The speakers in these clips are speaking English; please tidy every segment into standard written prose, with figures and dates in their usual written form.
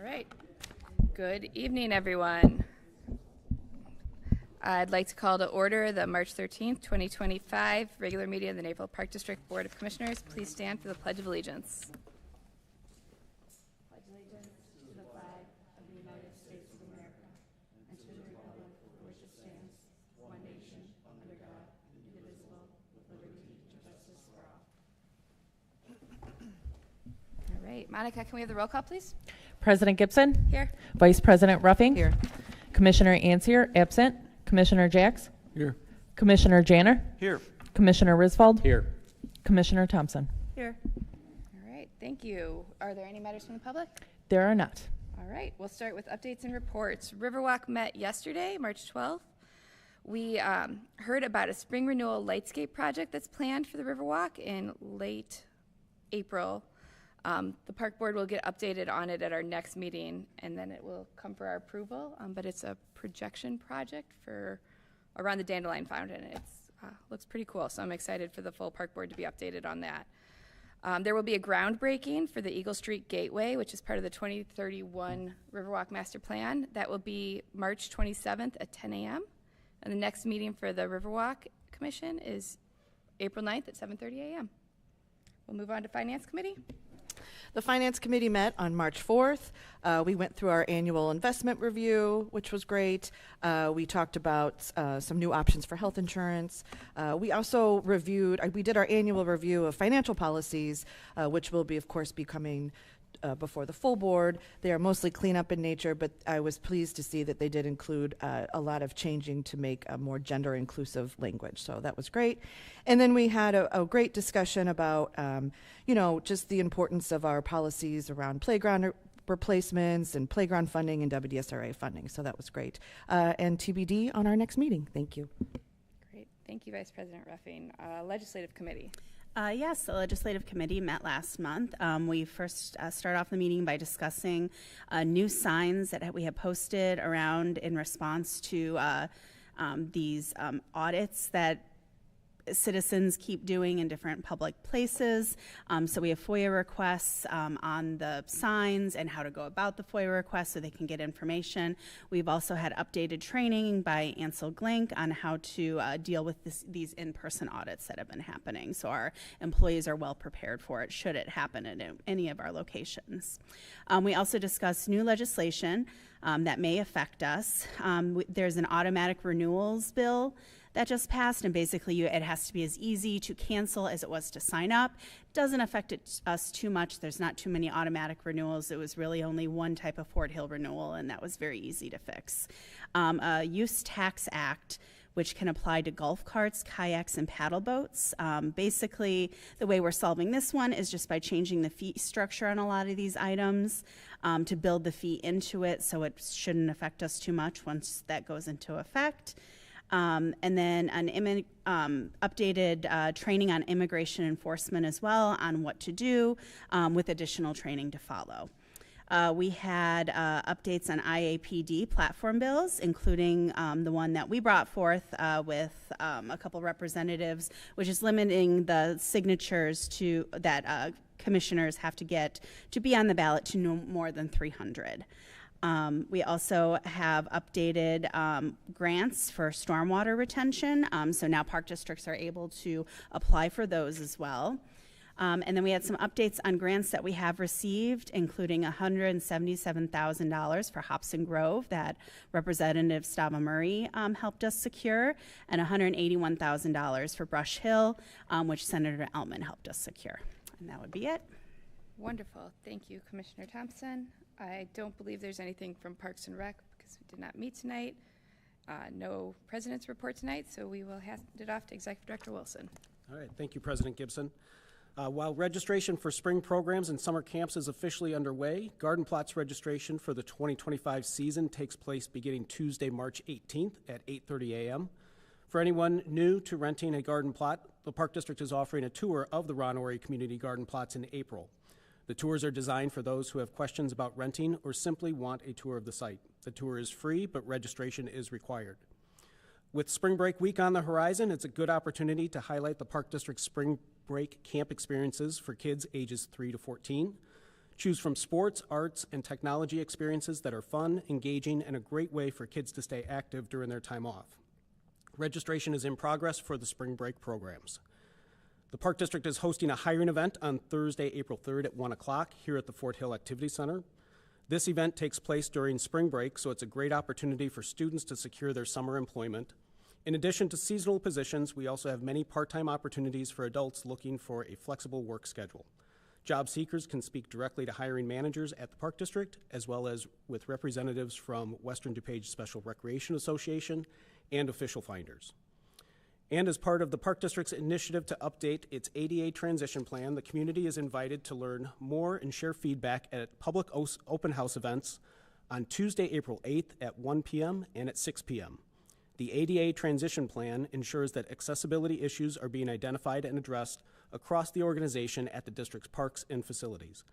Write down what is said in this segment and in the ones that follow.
All right. Good evening, everyone. I'd like to call to order the March 13th, 2025 regular meeting of the Naperville Park District Board of Commissioners. Please stand for the Pledge of Allegiance. Pledge allegiance to the flag of the United States of America and to the republic for which it stands, one nation, under God, indivisible, with liberty and justice for all. All right. Monica, can we have the roll call, please? President Gibson? Here. Vice President Ruffing? Here. Commissioner Ansier, absent. Commissioner Jacks? Here. Commissioner Janner? Here. Commissioner Risvold? Here. Commissioner Thompson? Here. All right, thank you. Are there any matters from the public? There are not. All right, we'll start with updates and reports. Riverwalk met yesterday, March 12th. We heard about a spring renewal lightscape project that's planned for the Riverwalk in late April. The park board will get updated on it at our next meeting, and then it will come for our approval. But it's a projection project for around the Dandelion Fountain. It looks pretty cool, so I'm excited for the full park board to be updated on that. There will be a groundbreaking for the Eagle Street Gateway, which is part of the 2031 Riverwalk Master Plan. That will be March 27th at 10 a.m. And the next meeting for the Riverwalk Commission is April 9th at 7:30 a.m. We'll move on to Finance Committee. The Finance Committee met on March 4th. We went through our annual investment review, which was great. We talked about some new options for health insurance. We also we did our annual review of financial policies, which will be, of course, be coming before the full board. They are mostly cleanup in nature, but I was pleased to see that they did include a lot of changing to make a more gender inclusive language. So that was great. And then we had a great discussion about, just the importance of our policies around playground replacements and playground funding and WDSRA funding. So that was great. And TBD on our next meeting. Thank you. Great. Thank you, Vice President Ruffing. Legislative Committee. Yes, the Legislative Committee met last month. We first start off the meeting by discussing new signs that we have posted around in response to these audits that citizens keep doing in different public places. So we have FOIA requests on the signs and how to go about the FOIA requests so they can get information. We've also had updated training by Ansel Glink on how to deal with these in-person audits that have been happening. So our employees are well prepared for it should it happen at any of our locations. We also discussed new legislation that may affect us. There's an automatic renewals bill that just passed, and basically it has to be as easy to cancel as it was to sign up. Doesn't affect us too much. There's not too many automatic renewals. It was really only one type of Fort Hill renewal, and that was very easy to fix. A Use Tax Act, which can apply to golf carts, kayaks, and paddle boats. Basically, the way we're solving this one is just by changing the fee structure on a lot of these items to build the fee into it, so it shouldn't affect us too much once that goes into effect. And then an updated training on immigration enforcement as well on what to do with additional training to follow. We had updates on IAPD platform bills, including the one that we brought forth with a couple representatives, which is limiting the signatures to that commissioners have to get to be on the ballot to no more than 300. We also have updated grants for stormwater retention, so now park districts are able to apply for those as well. And then we had some updates on grants that we have received, including $177,000 for Hobson Grove that Representative Stava Murray helped us secure, and $181,000 for Brush Hill, which Senator Elman helped us secure. And that would be it. Wonderful. Thank you, Commissioner Thompson. I don't believe there's anything from Parks and Rec because we did not meet tonight. No president's report tonight, so we will hand it off to Executive Director Wilson. All right. Thank you, President Gibson. While registration for spring programs and summer camps is officially underway, garden plots registration for the 2025 season takes place beginning Tuesday, March 18th at 8:30 a.m. For anyone new to renting a garden plot, the Park District is offering a tour of the Ron Ory Community Garden Plots in April. The tours are designed for those who have questions about renting or simply want a tour of the site. The tour is free, but registration is required. With spring break week on the horizon, it's a good opportunity to highlight the Park District's spring break camp experiences for kids ages 3 to 14. Choose from sports, arts, and technology experiences that are fun, engaging, and a great way for kids to stay active during their time off. Registration is in progress for the spring break programs. The Park District is hosting a hiring event on Thursday, April 3rd at 1 o'clock here at the Fort Hill Activity Center. This event takes place during spring break, so it's a great opportunity for students to secure their summer employment. In addition to seasonal positions, we also have many part-time opportunities for adults looking for a flexible work schedule. Job seekers can speak directly to hiring managers at the Park District, as well as with representatives from Western DuPage Special Recreation Association and official finders. And as part of the Park District's initiative to update its ADA transition plan, the community is invited to learn more and share feedback at public open house events on Tuesday, April 8th at 1 p.m. and at 6 p.m. The ADA transition plan ensures that accessibility issues are being identified and addressed across the organization at the district's parks and facilities.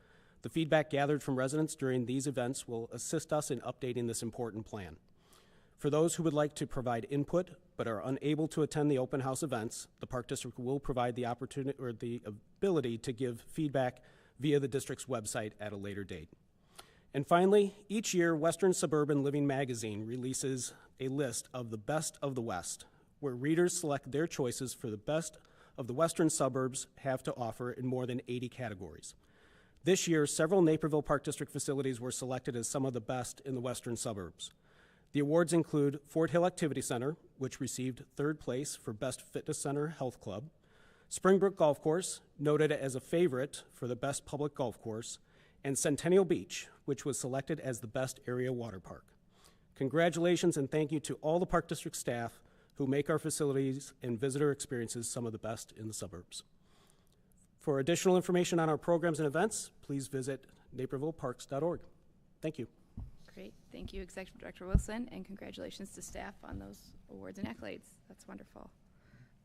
The feedback gathered from residents during these events will assist us in updating this important plan. For those who would like to provide input but are unable to attend the open house events, the Park District will provide the opportunity or the ability to give feedback via the district's website at a later date. And finally, each year, Western Suburban Living Magazine releases a list of the best of the West, where readers select their choices for the best of the Western suburbs have to offer in more than 80 categories. This year, several Naperville Park District facilities were selected as some of the best in the Western suburbs. The awards include Fort Hill Activity Center, which received third place for Best Fitness Center Health Club, Springbrook Golf Course, noted as a favorite for the best public golf course, and Centennial Beach, which was selected as the best area water park. Congratulations and thank you to all the Park District staff who make our facilities and visitor experiences some of the best in the suburbs. For additional information on our programs and events, please visit napervilleparks.org. Thank you. Great. Thank you, Executive Director Wilson, and congratulations to staff on those awards and accolades. That's wonderful.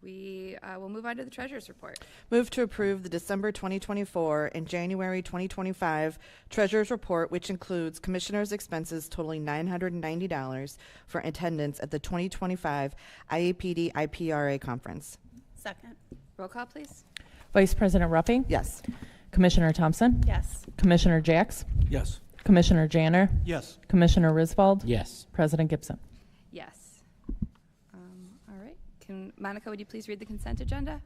We will move on to the Treasurer's Report. Move to approve the December 2024 and January 2025 Treasurer's Report, which includes Commissioner's expenses totaling $990 for attendance at the 2025 IAPD IPRA Conference. Second. Roll call, please. Vice President Ruffing? Yes. Commissioner Thompson? Yes. Commissioner Jacks? Yes. Commissioner Janner? Yes. Commissioner Risvold? Yes. President Gibson? Yes. All right. Monica, would you please read the consent agenda?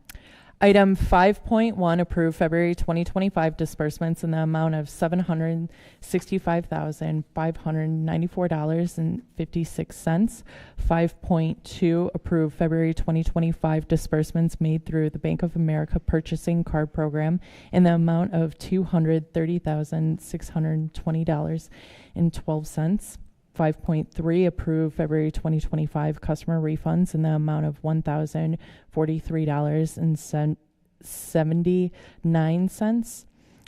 Item 5.1, approve February 2025 disbursements in the amount of $765,594.56. 5.2, approve February 2025 disbursements made through the Bank of America Purchasing Card Program in the amount of $230,620.12. 5.3, approve February 2025 customer refunds in the amount of $1,043.79.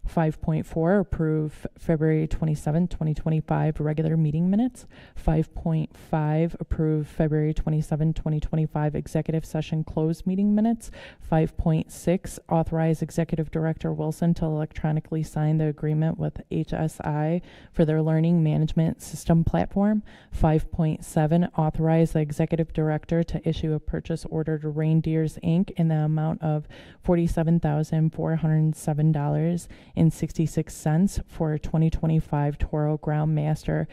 5.4, approve February 27, 2025 regular meeting minutes. 5.5, approve February 27, 2025 executive session closed meeting minutes. 5.6, authorize Executive Director Wilson to electronically sign the agreement with HSI for their learning management system platform. 5.7, authorize the Executive Director to issue a purchase order to Reindeers, Inc. in the amount of $47,407.66 for a 2025 Toro Groundmaster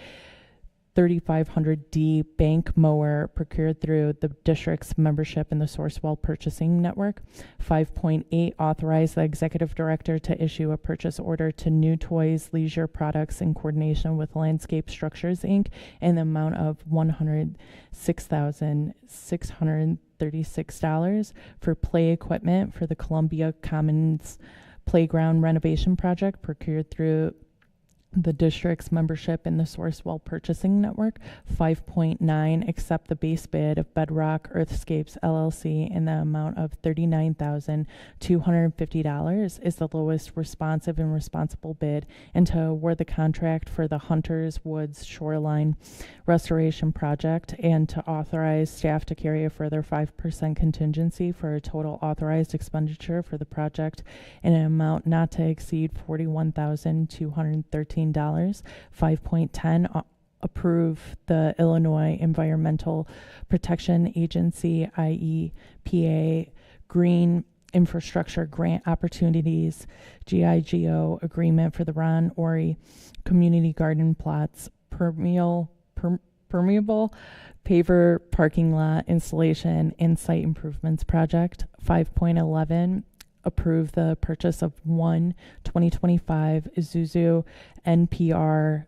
3500D bank mower procured through the district's membership in the Sourcewell Purchasing Network. 5.8, authorize the Executive Director to issue a purchase order to New Toys Leisure Products in coordination with Landscape Structures, Inc. in the amount of $106,636 for play equipment for the Columbia Commons Playground renovation project procured through the district's membership in the Sourcewell Purchasing Network. 5.9, accept the base bid of Bedrock Earthscapes LLC in the amount of $39,250 is the lowest responsive and responsible bid, and to award the contract for the Hunters Woods Shoreline Restoration Project, and to authorize staff to carry a further 5% contingency for a total authorized expenditure for the project in an amount not to exceed $41,213. 5.10, approve the Illinois Environmental Protection Agency, IEPA, Green infrastructure grant opportunities, GIGO agreement for the Ron Ori community garden plots, permeable paver parking lot installation and site improvements project. 5.11, approve the purchase of one 2025 Isuzu NPR-HD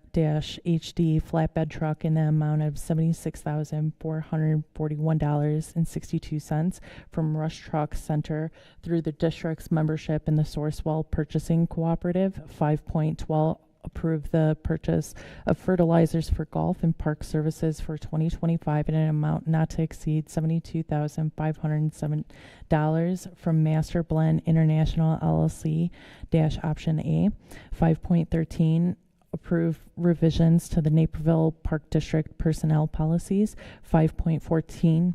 flatbed truck in the amount of $76,441.62 from Rush Truck Center through the district's membership in the Sourcewell Purchasing Cooperative. 5.12, approve the purchase of fertilizers for golf and park services for 2025 in an amount not to exceed $72,507 from Master Blend International LLC - option A. 5.13, approve revisions to the Naperville Park District personnel policies. 5.14,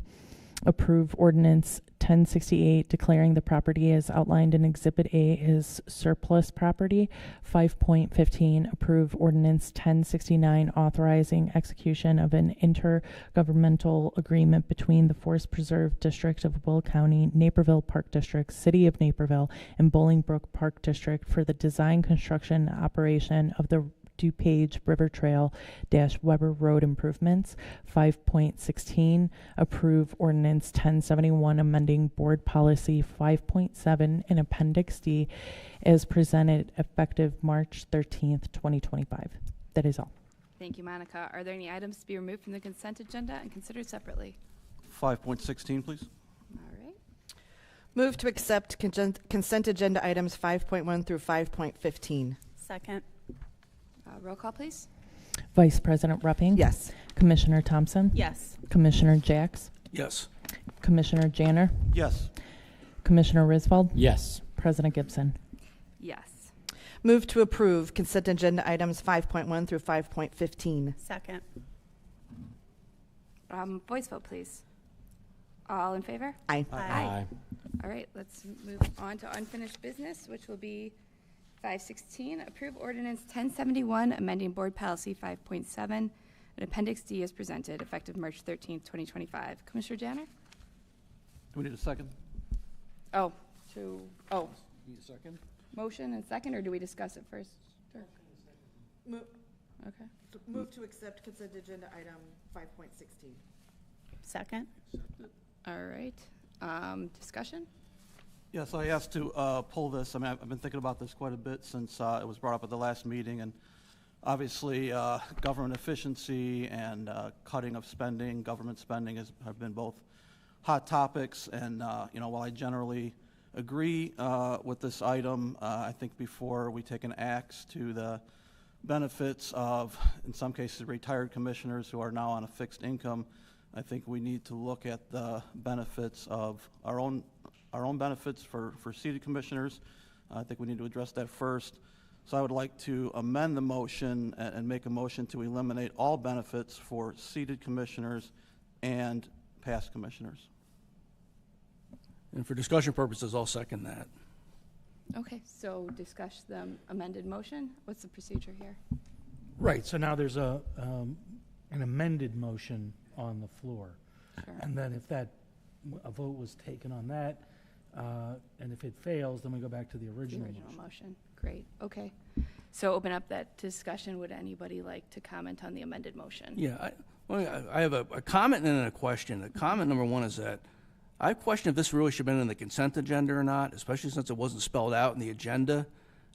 approve ordinance 1068 declaring the property as outlined in Exhibit A is surplus property. 5.15, approve ordinance 1069 authorizing execution of an intergovernmental agreement between the Forest Preserve District of Will County, Naperville Park District, City of Naperville, and Bolingbrook Park District for the design, construction, and operation of the DuPage River Trail - Weber Road improvements. 5.16, approve ordinance 1071 amending board policy 5.7 in appendix D as presented effective March 13th, 2025. That is all. Thank you, Monica. Are there any items to be removed from the consent agenda and considered separately? 5.16, please. All right. Move to accept consent agenda items 5.1 through 5.15. Second. Roll call, please. Vice President Rupping? Yes. Commissioner Thompson? Yes. Commissioner Jacks? Yes. Commissioner Janner? Yes. Commissioner Risvold? Yes. President Gibson? Yes. Move to approve consent agenda items 5.1 through 5.15. Second. Voice vote, please. All in favor? Aye. Aye. All right, let's move on to unfinished business, which will be 516, approve ordinance 1071, amending board policy 5.7, and appendix D is presented, effective March 13th, 2025. Commissioner Janner? Do we need a second? Oh, Need a second? motion and second, or do we discuss it first? Sure. Okay. Move to accept consent agenda item 5.16. Second. All right. Discussion? Yes, I asked to pull this. I mean, I've been thinking about this quite a bit since it was brought up at the last meeting, and obviously government efficiency and cutting of spending, government spending have been both hot topics. And while I generally agree with this item, I think before we take an axe to the benefits of, in some cases, retired commissioners who are now on a fixed income, I think we need to look at the benefits of our own benefits for seated commissioners. I think we need to address that first. So I would like to amend the motion and make a motion to eliminate all benefits for seated commissioners and past commissioners. And for discussion purposes, I'll second that. Okay, so discuss the amended motion. What's the procedure here? Right, so now there's an amended motion on the floor. Sure. And then if a vote was taken on that, and if it fails, then we go back to the The original original motion. motion. Great, okay. So open up that discussion. Would anybody like to comment on the amended motion? Yeah, I have a comment and then a question. The comment number one is that I question if this really should have been in the consent agenda or not, especially since it wasn't spelled out in the agenda.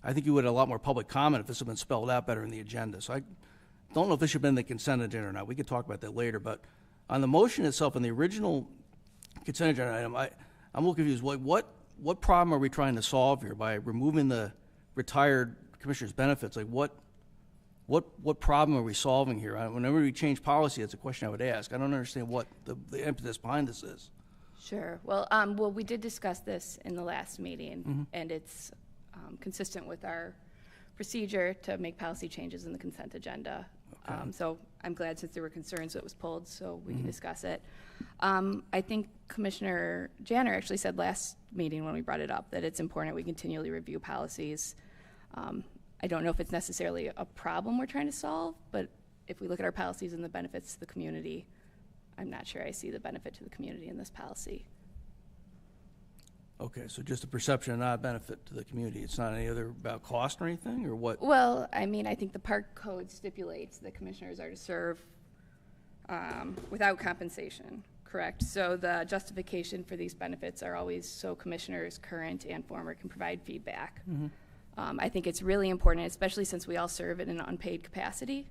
I think you would have a lot more public comment if this had been spelled out better in the agenda. So I don't know if this should have been in the consent agenda or not. We could talk about that later. But on the motion itself, in the original consent agenda item, I'm a little confused. What problem are we trying to solve here by removing the retired commissioner's benefits? Like what problem are we solving here? Whenever we change policy, that's a question I would ask. I don't understand what the impetus behind this is. Sure. Well, we did discuss this in the last meeting, and it's consistent with our procedure to make policy changes in the consent agenda. Okay. So I'm glad, since there were concerns, that it was pulled, so we can discuss it. I think Commissioner Janner actually said last meeting when we brought it up that it's important we continually review policies. I don't know if it's necessarily a problem we're trying to solve, but if we look at our policies and the benefits to the community, I'm not sure I see the benefit to the community in this policy. Okay, so just a perception and not a benefit to the community. It's not any other about cost or anything, or what? Well, I mean, I think the park code stipulates that commissioners are to serve without compensation, correct? So the justification for these benefits are always so commissioners, current and former, can provide feedback. I think it's really important, especially since we all serve in an unpaid capacity.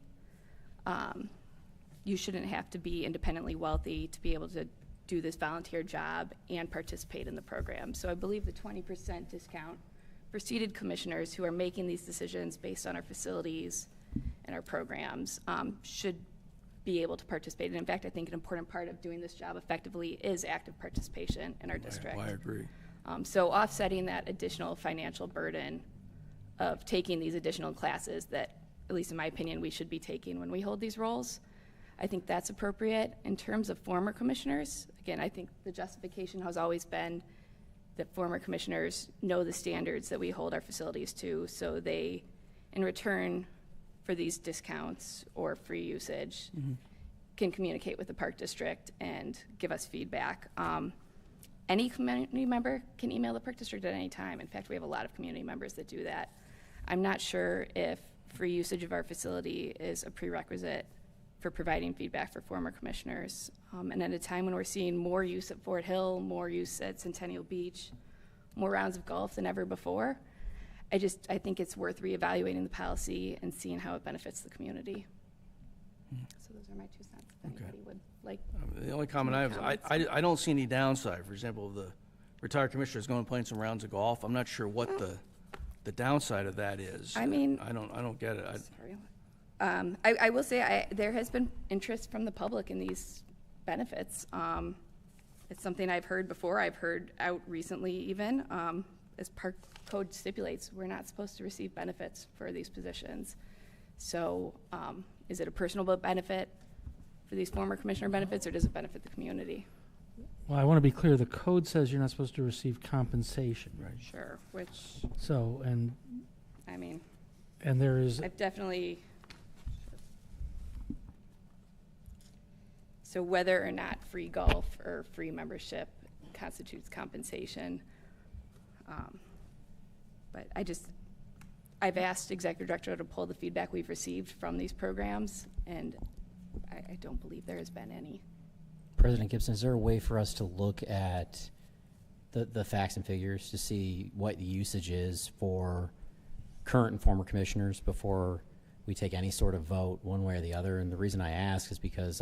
You shouldn't have to be independently wealthy to be able to do this volunteer job and participate in the program. So I believe the 20% discount for seated commissioners who are making these decisions based on our facilities and our programs should be able to participate. And in fact, I think an important part of doing this job effectively is active participation in our district. I agree. So offsetting that additional financial burden of taking these additional classes that, at least in my opinion, we should be taking when we hold these roles, I think that's appropriate. In terms of former commissioners, again, I think the justification has always been that former commissioners know the standards that we hold our facilities to, so they, in return for these discounts or free usage, can communicate with the park district and give us feedback. Any community member can email the park district at any time. In fact, we have a lot of community members that do that. I'm not sure if free usage of our facility is a prerequisite for providing feedback for former commissioners. And at a time when we're seeing more use at Fort Hill, more use at Centennial Beach, more rounds of golf than ever before, I think it's worth reevaluating the policy and seeing how it benefits the community. So those are my 2 cents. If anybody would like. The only comment I have is I don't see any downside. For example, the retired commissioner is going and playing some rounds of golf. I'm not sure what the downside of that is. I mean, I don't get it. Sorry. I will say there has been interest from the public in these benefits. It's something I've heard before. I've heard out recently even. As park code stipulates, we're not supposed to receive benefits for these positions. So is it a personal benefit for these former commissioner benefits, or does it benefit the community? Well, I want to be clear, the code says you're not supposed to receive compensation. Right. Sure, which, So, I mean, and there is, I've definitely, so whether or not free golf or free membership constitutes compensation, but I've asked Executive Director to pull the feedback we've received from these programs, and I don't believe there has been any. President Gibson, is there a way for us to look at the facts and figures to see what the usage is for current and former commissioners before we take any sort of vote one way or the other? And the reason I ask is because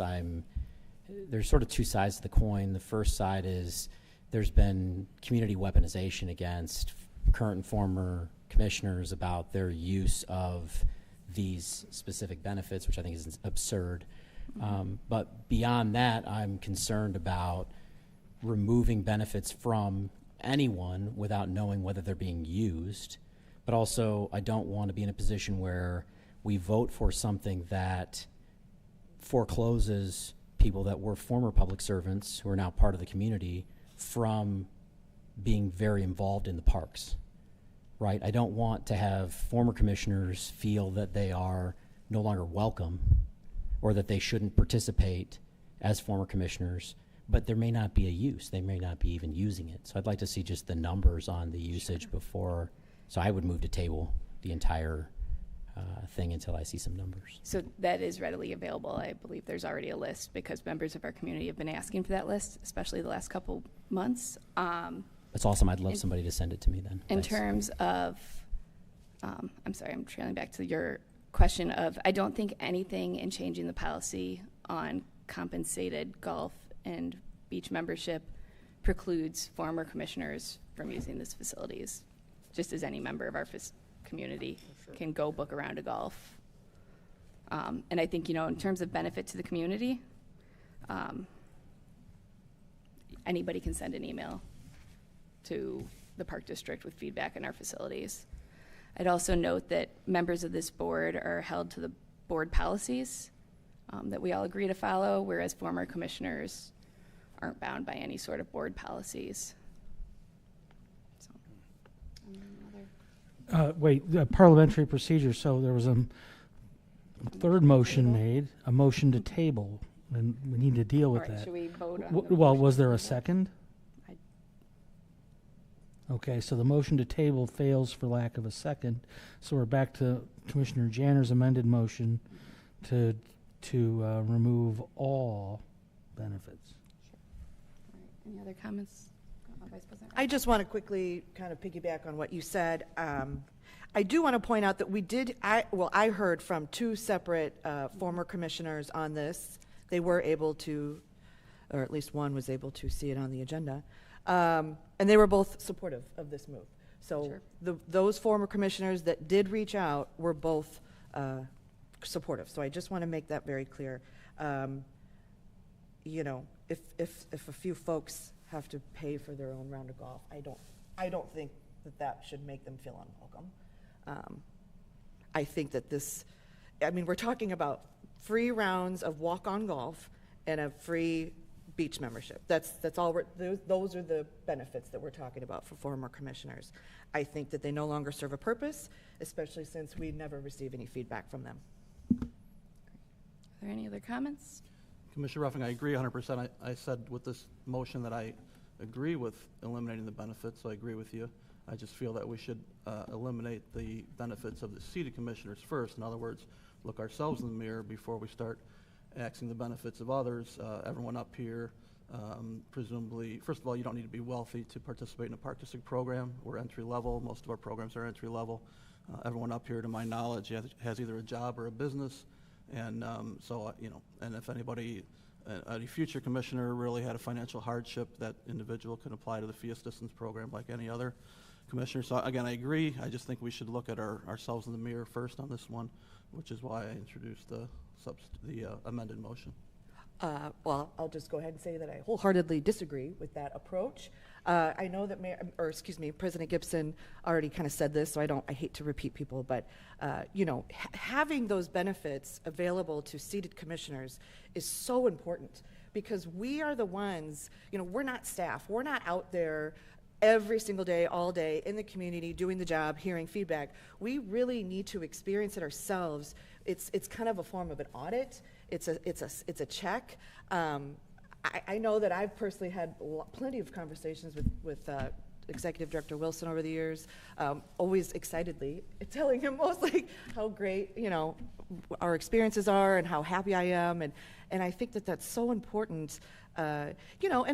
there's sort of 2 sides to the coin. The first side is there's been community weaponization against current and former commissioners about their use of these specific benefits, which I think is absurd. But beyond that, I'm concerned about removing benefits from anyone without knowing whether they're being used. But also, I don't want to be in a position where we vote for something that forecloses people that were former public servants who are now part of the community from being very involved in the parks, right? I don't want to have former commissioners feel that they are no longer welcome or that they shouldn't participate as former commissioners, but there may not be a use. They may not be even using it. So I'd like to see just the numbers on the usage before. So I would move to table the entire thing until I see some numbers. So that is readily available. I believe there's already a list because members of our community have been asking for that list, especially the last couple months. That's awesome. I'd love somebody to send it to me then. In Thanks. terms of, I'm sorry, I'm trailing back to your question of, I don't think anything in changing the policy on compensated golf and beach membership precludes former commissioners from using these facilities, just as any member of our community can go book a round of golf. And I think, in terms of benefit to the community, anybody can send an email to the park district with feedback on our facilities. I'd also note that members of this board are held to the board policies that we all agree to follow, whereas former commissioners aren't bound by any sort of board policies. So, parliamentary procedure. So there was a third motion made, a motion to table, and we need to deal with all right, that. should we vote on the Well, motion was to there a table? second? Okay, so the motion to table fails for lack of a second. So we're back to Commissioner Janner's amended motion to remove all benefits. All right, any other comments? Vice President? I just want to quickly kind of piggyback on what you said. I do want to point out that I heard from two separate former commissioners on this. They were able to, or at least one was able to see it on the agenda. And they were both supportive of this move. So Sure. those former commissioners that did reach out were both supportive. So I just want to make that very clear. You know, if a few folks have to pay for their own round of golf, I don't think that should make them feel unwelcome. I think that we're talking about free rounds of walk-on golf and a free beach membership. That's all. Those are the benefits that we're talking about for former commissioners. I think that they no longer serve a purpose, especially since we never receive any feedback from them. Are there any other comments? Commissioner Ruffing, I agree 100%. I said with this motion that I agree with eliminating the benefits, so I agree with you. I just feel that we should eliminate the benefits of the seated commissioners first. In other words, look ourselves in the mirror before we start axing the benefits of others. Everyone up here, presumably, first of all, you don't need to be wealthy to participate in a park district program. We're entry level. Most of our programs are entry level. Everyone up here, to my knowledge, has either a job or a business. And and if any future commissioner really had a financial hardship, that individual can apply to the fee assistance program like any other commissioner. So again, I agree. I just think we should look at ourselves in the mirror first on this one, which is why I introduced the amended motion. Well, I'll just go ahead and say that I wholeheartedly disagree with that approach. I know that President Gibson already kind of said this, so I hate to repeat people, but having those benefits available to seated commissioners is so important, because we are the ones, we're not staff. We're not out there every single day, all day in the community, doing the job, hearing feedback. We really need to experience it ourselves. It's kind of a form of an audit. It's a check. I know that I've personally had plenty of conversations with Executive Director Wilson over the years, always excitedly telling him mostly how great our experiences are and how happy I am, and I think that that's so important. And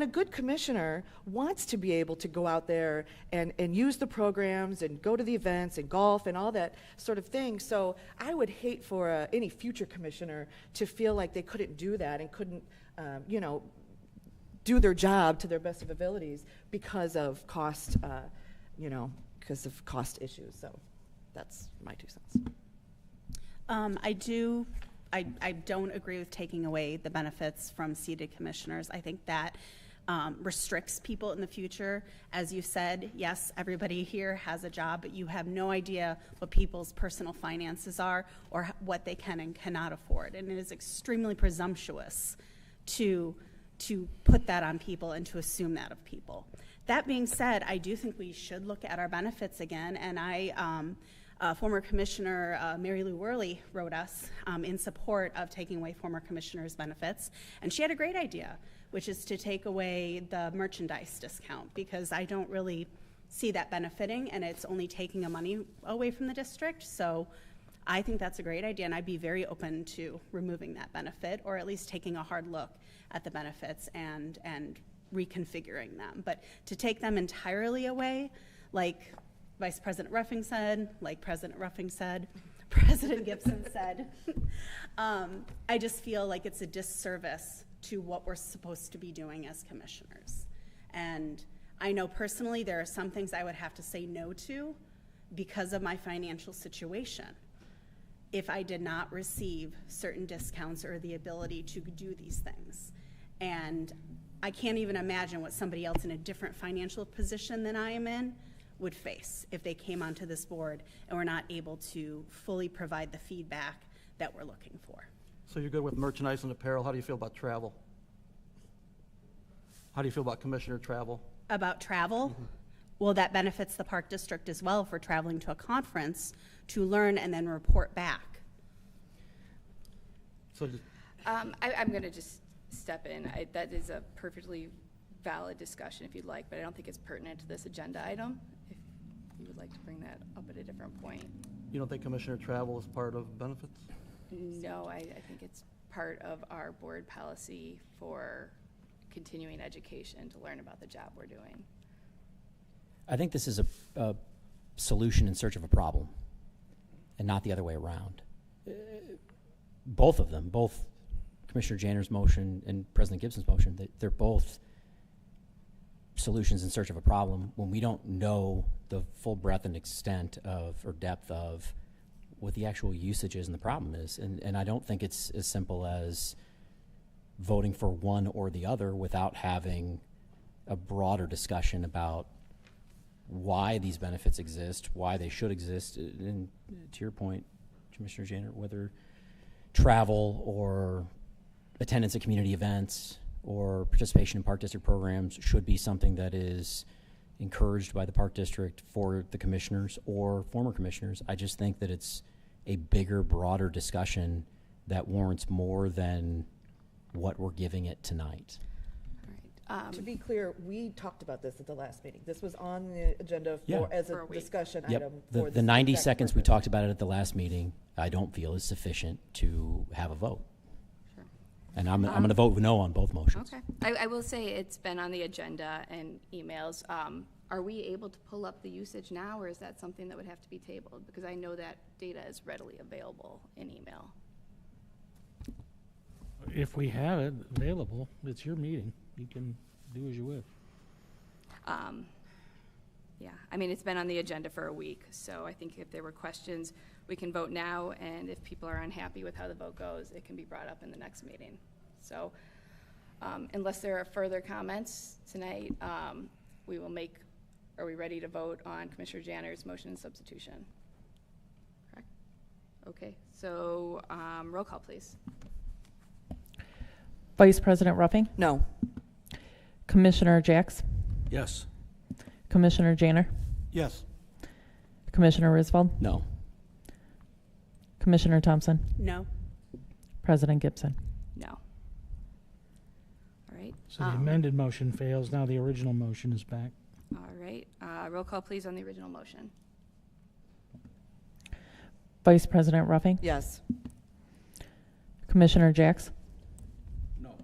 a good commissioner wants to be able to go out there and use the programs and go to the events and golf and all that sort of thing. So I would hate for any future commissioner to feel like they couldn't do that and couldn't, do their job to their best of abilities because of cost, because of cost issues. So that's my 2 cents. I don't agree with taking away the benefits from seated commissioners. I think that restricts people in the future. As you said, yes, everybody here has a job, but you have no idea what people's personal finances are or what they can and cannot afford. And it is extremely presumptuous to put that on people and to assume that of people. That being said, I do think we should look at our benefits again, and former Commissioner Mary Lou Worley wrote us in support of taking away former commissioners' benefits, and she had a great idea, which is to take away the merchandise discount, because I don't really see that benefiting, and it's only taking money away from the district. So I think that's a great idea, and I'd be very open to removing that benefit, or at least taking a hard look at the benefits and reconfiguring them. But to take them entirely away, like Vice President Ruffing said, like President Ruffing said, President Gibson said, I just feel like it's a disservice to what we're supposed to be doing as commissioners. And I know personally there are some things I would have to say no to because of my financial situation if I did not receive certain discounts or the ability to do these things. And I can't even imagine what somebody else in a different financial position than I am in would face if they came onto this board and were not able to fully provide the feedback that we're looking for. So you're good with merchandise and apparel. How do you feel about travel? How do you feel about commissioner travel? About travel? Mm-hmm. Well, that benefits the park district as well for traveling to a conference to learn and then report back. So I'm going to just step in. That is a perfectly valid discussion if you'd like, but I don't think it's pertinent to this agenda item. If you would like to bring that up at a different point. You don't think Commissioner travel is part of benefits? No, I think it's part of our board policy for continuing education to learn about the job we're doing. I think this is a solution in search of a problem and not the other way around. Both of them, both Commissioner Janner's motion and President Gibson's motion, they're both solutions in search of a problem when we don't know the full breadth and extent of, or depth of, what the actual usage is and the problem is. And I don't think it's as simple as voting for one or the other without having a broader discussion about why these benefits exist, why they should exist, and to your point, Commissioner Janner, whether travel or attendance at community events or participation in Park District programs should be something that is encouraged by the Park District for the commissioners or former commissioners. I just think that it's a bigger, broader discussion that warrants more than what we're giving it tonight. To be clear, we talked about this at the last meeting. This was on the agenda as For a a week. discussion Yep. item. The, for the 90 exact seconds we purpose. talked about it at the last meeting, I don't feel is sufficient to have a vote. Sure. And I'm going to vote no on both motions. Okay. I will say it's been on the agenda and emails. Are we able to pull up the usage now, or is that something that would have to be tabled? Because I know that data is readily available in email. If we have it available, it's your meeting. You can do as you wish. Yeah, I mean, it's been on the agenda for a week, so I think if there were questions, we can vote now, and if people are unhappy with how the vote goes, it can be brought up in the next meeting. So unless there are further comments tonight, are we ready to vote on Commissioner Janner's motion and substitution? Correct? Okay, so roll call, please. Vice President Ruffing, No. Commissioner Jacks, Yes. Commissioner Janner, Yes. Commissioner Risvold, No. Commissioner Thompson, No. President Gibson. No. All right. So the amended motion fails. Now the original motion is back. All right, roll call, please, on the original motion. Vice President Ruffing, Yes. Commissioner Jacks, No.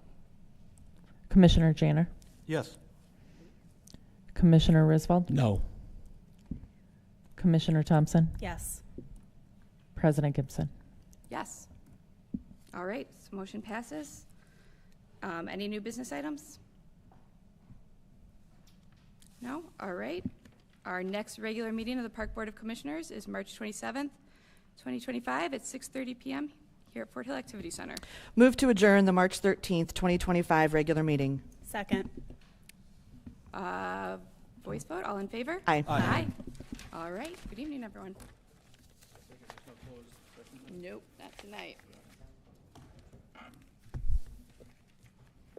Commissioner Janner, Yes. Commissioner Risvold, No. Commissioner Thompson, Yes. President Gibson. Yes. All right, so motion passes. Any new business items? No? All right. Our next regular meeting of the Park Board of Commissioners is March 27th, 2025 at 6:30 p.m. here at Fort Hill Activity Center. Move to adjourn the March 13th, 2025 regular meeting. Second. Voice vote, all in favor? Aye. Aye. All right, good evening, everyone. Nope, not tonight.